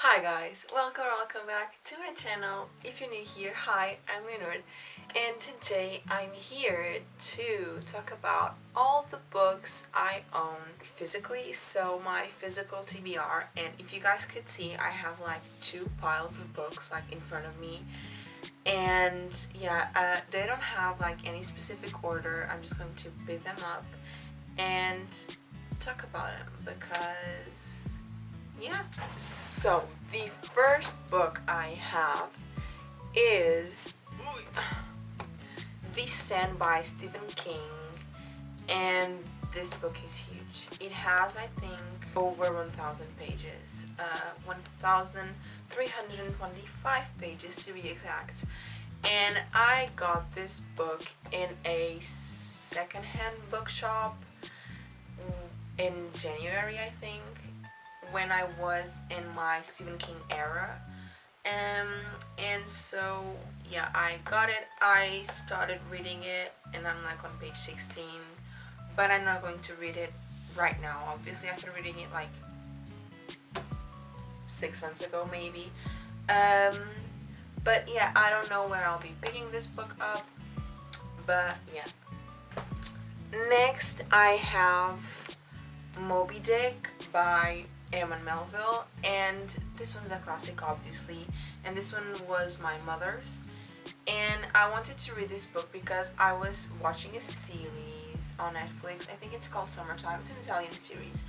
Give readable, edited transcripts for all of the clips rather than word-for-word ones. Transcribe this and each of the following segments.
Hi guys, welcome back to my channel. If you're new here, hi, I'm Leonard, and today I'm here to talk about all the books I own physically, so my physical TBR. And if you guys could see, I have like two piles of books like in front of me, and they don't have like any specific order. I'm just going to pick them up and talk about them because so the first book I have is The Stand by Stephen King, and this book is huge. It has, I think, over 1,000 pages, 1,325 pages to be exact. And I got this book in a secondhand bookshop in January, I think, when I was in my Stephen King era. And so yeah, I got it. I started reading it and I'm like on page 16, but I'm not going to read it right now. Obviously, I started reading it like 6 months ago maybe. But yeah, I don't know where I'll be picking this book up, but yeah. Next I have Moby Dick by Eamon Melville, and this one's a classic obviously, and this one was my mother's, and I wanted to read this book because I was watching a series on Netflix. I think it's called Summertime. It's an Italian series,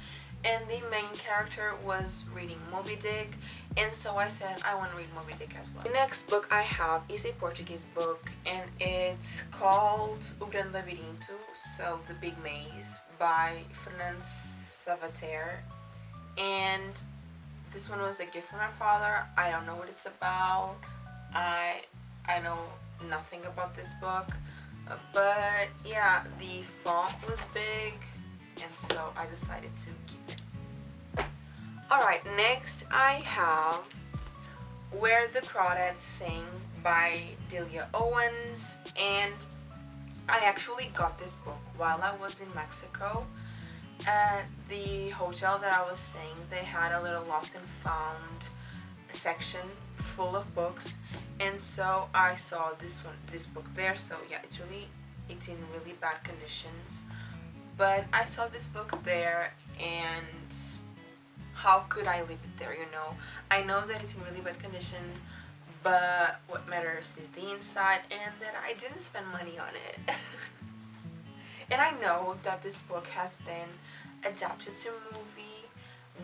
and the main character was reading Moby Dick, and so I said I want to read Moby Dick as well. The next book I have is a Portuguese book, and it's called O Grande Labirinto, so The Big Maze, by Fernando Savater. And this one was a gift from my father. I don't know what it's about. I know nothing about this book, but yeah, the font was big, and so I decided to keep it. Alright, next I have Where the Crawdads Sing by Delia Owens, and I actually got this book while I was in Mexico. At the hotel that I was staying, they had a little lost and found section full of books, and so I saw this book there. So yeah, it's in really bad conditions, but I saw this book there, and how could I leave it there, you know? I know that it's in really bad condition, but what matters is the inside, and that I didn't spend money on it. And I know that this book has been adapted to a movie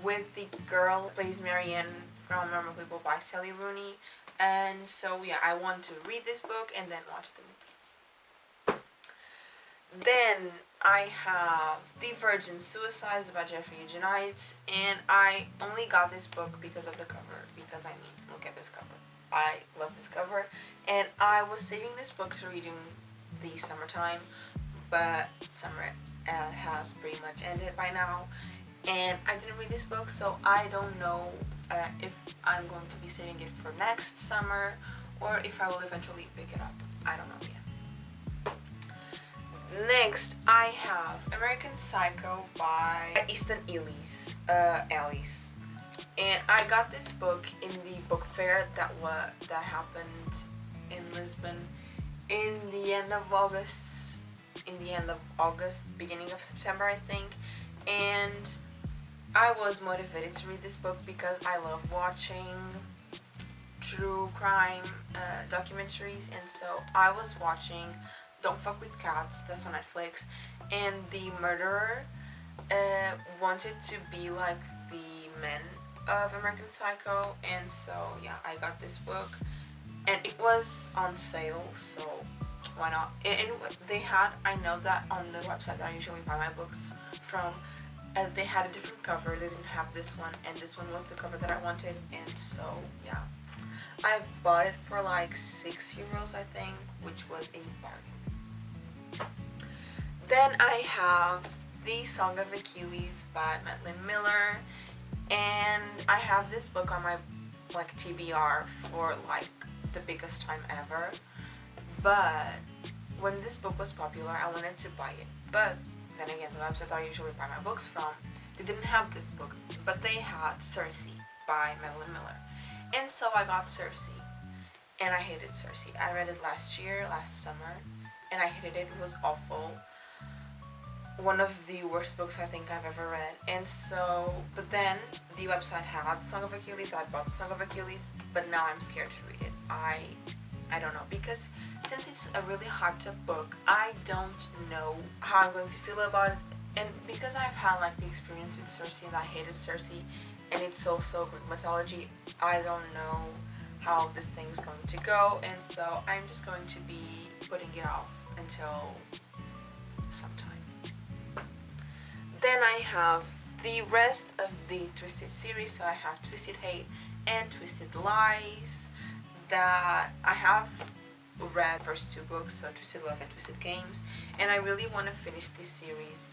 with the girl who plays Marianne from Normal People by Sally Rooney. And so yeah, I want to read this book and then watch the movie. Then I have The Virgin Suicides by Jeffrey Eugenides, and I only got this book because of the cover, because I mean, look at this cover. I love this cover, and I was saving this book to read in the summertime, but summer has pretty much ended by now, and I didn't read this book, so I don't know if I'm going to be saving it for next summer or if I will eventually pick it up. I don't know yet. Next I have American Psycho by Easton Ellis, and I got this book in the book fair that happened in Lisbon in the end of August, beginning of September, I think, and I was motivated to read this book because I love watching true crime documentaries, and so I was watching Don't Fuck with Cats, that's on Netflix, and the murderer wanted to be like the men of American Psycho, and so yeah, I got this book, and it was on sale, so why not? And they had, I know that on the website that I usually buy my books from, they had a different cover. They didn't have this one, and this one was the cover that I wanted, and so yeah, I bought it for like €6, I think, which was a bargain. Then I have The Song of Achilles by Madeline Miller, and I have this book on my like TBR for like the biggest time ever. But when this book was popular, I wanted to buy it. But then again, the website I usually buy my books from, they didn't have this book, but they had Circe by Madeline Miller. And so I got Circe, and I hated Circe. I read it last summer, and I hated it. It was awful. One of the worst books I think I've ever read. And so, but then the website had Song of Achilles. I bought the Song of Achilles, but now I'm scared to read it. I don't know, because since it's a really hyped up book, I don't know how I'm going to feel about it. And because I've had like the experience with Circe, and I hated Circe, and it's also Greek mythology, I don't know how this thing's going to go, and so I'm just going to be putting it off until sometime. Then I have the rest of the Twisted series. So I have Twisted Hate and Twisted Lies, that I have read the first two books, so Twisted Love and Twisted Games, and I really want to finish this series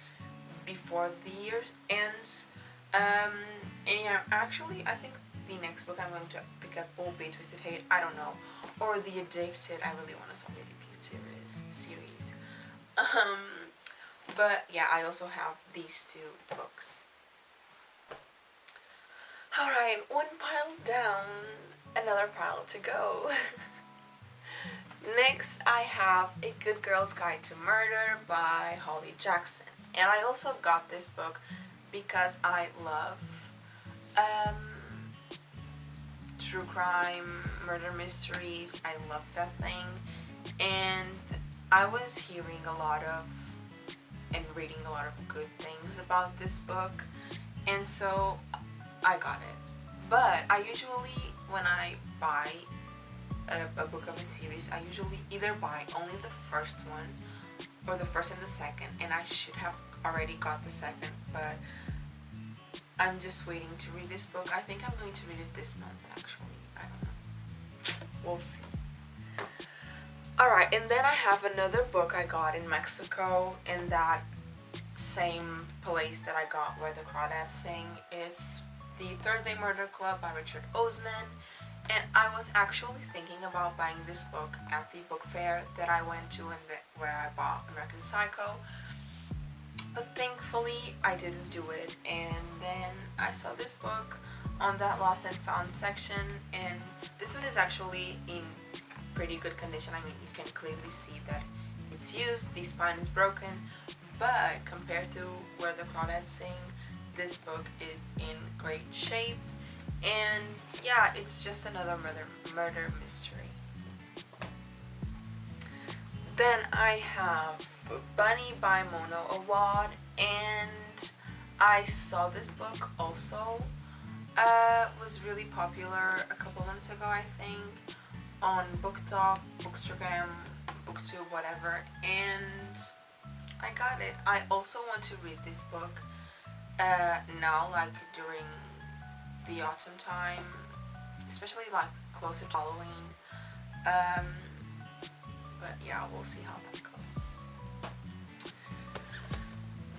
before the year ends. And yeah, actually I think the next book I'm going to pick up will be Twisted Hate, I don't know, or The Addicted. I really want to start the Addicted series. But yeah, I also have these two books. Alright, one pile down, another pile to go. Next, I have A Good Girl's Guide to Murder by Holly Jackson. And I also got this book because I love true crime, murder mysteries. I love that thing. And I was hearing a lot of and reading a lot of good things about this book. And so I got it. But I usually, when I buy a book of a series, I usually either buy only the first one or the first and the second, and I should have already got the second, but I'm just waiting to read this book. I think I'm going to read it this month, actually. I don't know. We'll see. Alright, and then I have another book I got in Mexico, in that same place that I got where the crawdads sing. It's The Thursday Murder Club by Richard Osman. And I was actually thinking about buying this book at the book fair that I went to and where I bought American Psycho. But thankfully I didn't do it, and then I saw this book on that lost and found section, and this one is actually in pretty good condition. I mean, you can clearly see that it's used, the spine is broken, but compared to Where the Crawdads Sing, this book is in great shape. And yeah, it's just another murder mystery. Then I have Bunny by Mona Awad, and I saw this book also. Was really popular a couple months ago, I think, on BookTok, Bookstagram, BookTube, whatever, and I got it. I also want to read this book now, like during the autumn time, especially like closer to Halloween. But yeah, we'll see how that goes.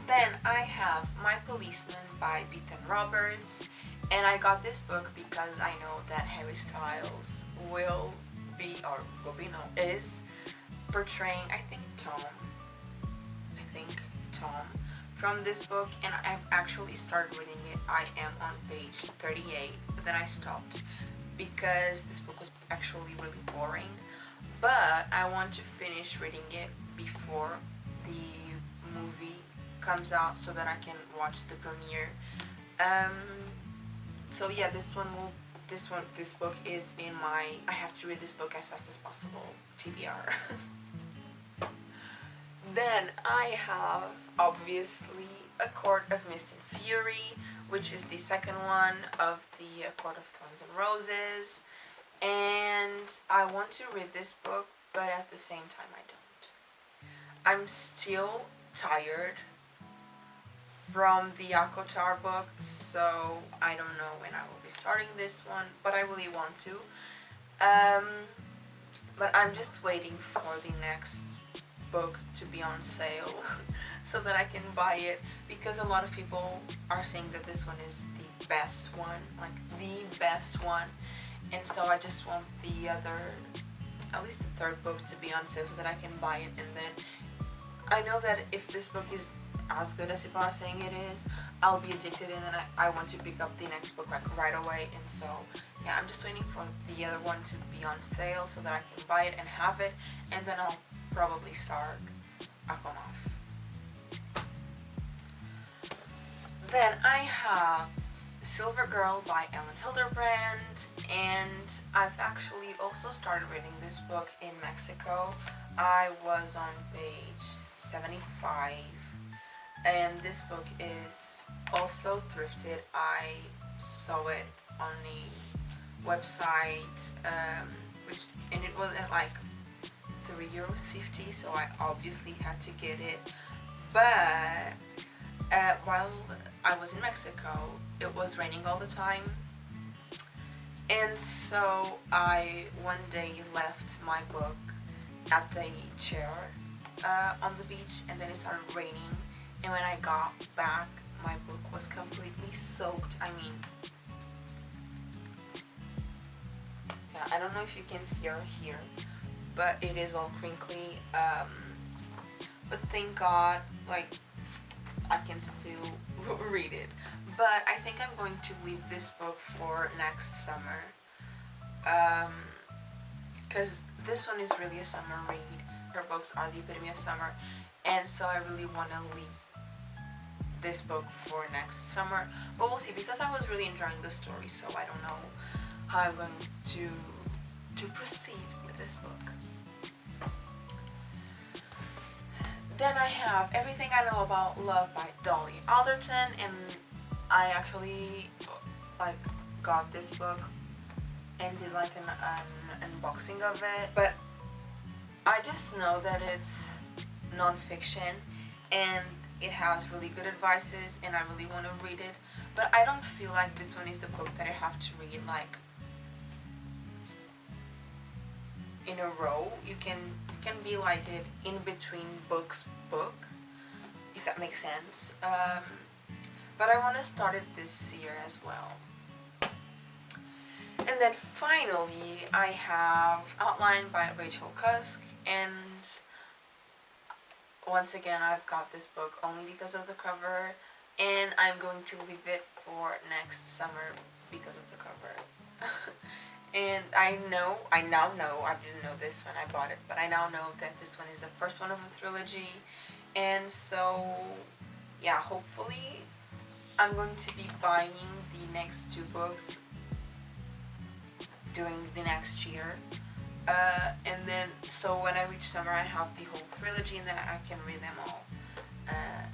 Then I have My Policeman by Bethan Roberts, and I got this book because I know that Harry Styles is portraying, I think Tom from this book, and I've actually started reading it. I am on page 38, but then I stopped because this book was actually really boring. But I want to finish reading it before the movie comes out so that I can watch the premiere. So yeah, this book is in my I have to read this book as fast as possible TBR. Then I have, obviously, A Court of Mist and Fury, which is the second one of the A Court of Thorns and Roses. And I want to read this book, but at the same time I don't. I'm still tired from the ACOTAR book, so I don't know when I will be starting this one, but I really want to. But I'm just waiting for the next book to be on sale so that I can buy it, because a lot of people are saying that this one is the best one, like the best one, and so I just want the other, at least the third book, to be on sale so that I can buy it. And then I know that if this book is as good as people are saying it is, I'll be addicted and then I want to pick up the next book like right away. And so yeah, I'm just waiting for the other one to be on sale so that I can buy it and have it, and then I'll probably start Akonov. Then I have Silver Girl by Ellen Hilderbrand, and I've actually also started reading this book in Mexico. I was on page 75, and this book is also thrifted. I saw it on the website, and it was at like €3.50, so I obviously had to get it. But while I was in Mexico, it was raining all the time, and so I one day left my book at the chair on the beach, and then it started raining, and when I got back, my book was completely soaked. I mean, yeah, I don't know if you can see or hear, but it is all crinkly, but thank God, like, I can still read it. But I think I'm going to leave this book for next summer, because this one is really a summer read. Her books are the epitome of summer, and so I really want to leave this book for next summer. But we'll see, because I was really enjoying the story, so I don't know how I'm going to proceed with this book. Then I have Everything I Know About Love by Dolly Alderton, and I actually like got this book and did like an unboxing of it, but I just know that it's non-fiction and it has really good advices and I really want to read it, but I don't feel like this one is the book that I have to read like in a row. You can be like it in between book, if that makes sense. But I want to start it this year as well. And then finally I have Outline by Rachel Cusk, and once again I've got this book only because of the cover, and I'm going to leave it for next summer because of the cover. And I now know, I didn't know this when I bought it, but I now know that this one is the first one of a trilogy, and so yeah, hopefully I'm going to be buying the next two books during the next year, and then so when I reach summer I have the whole trilogy and then I can read them all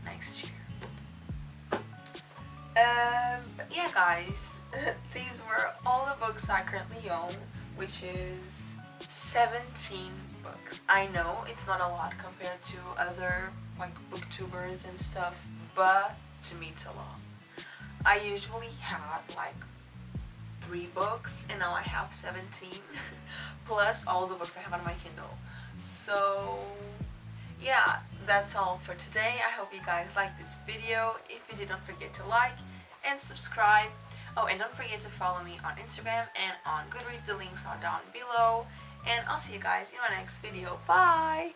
next year. But yeah guys, these were all the books I currently own, which is 17 books. I know it's not a lot compared to other like booktubers and stuff, but to me it's a lot. I usually had like 3 books and now I have 17 plus all the books I have on my Kindle. So yeah, that's all for today. I hope you guys liked this video. If you did, don't forget to like and subscribe. Oh, and don't forget to follow me on Instagram and on Goodreads. The links are down below. And I'll see you guys in my next video. Bye!